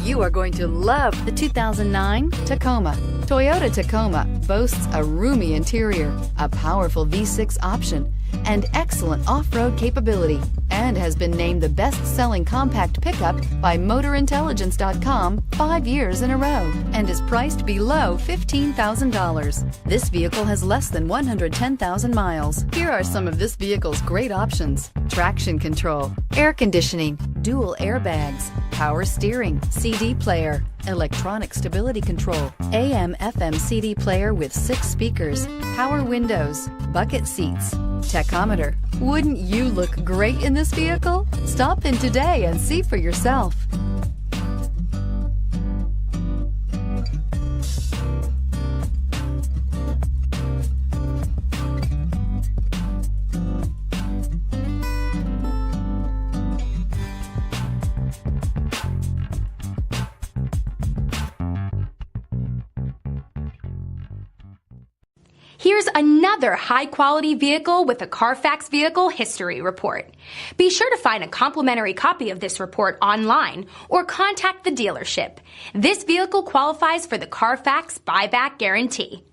You are going to love the 2009 Tacoma. Toyota Tacoma boasts a roomy interior, a powerful V6 option, and excellent off-road capability, and has been named the best-selling compact pickup by MotorIntelligence.com 5 years in a row, and is priced below $15,000. This vehicle has less than 110,000 miles. Here are some of this vehicle's great options: traction control, air conditioning, dual airbags, power steering, CD player, electronic stability control, AM/FM CD player with 6 speakers, power windows, bucket seats, tachometer. Wouldn't you look great in this vehicle? Stop in today and see for yourself. Here's another high-quality vehicle with a Carfax Vehicle History Report. Be sure to find a complimentary copy of this report online or contact the dealership. This vehicle qualifies for the Carfax Buyback Guarantee.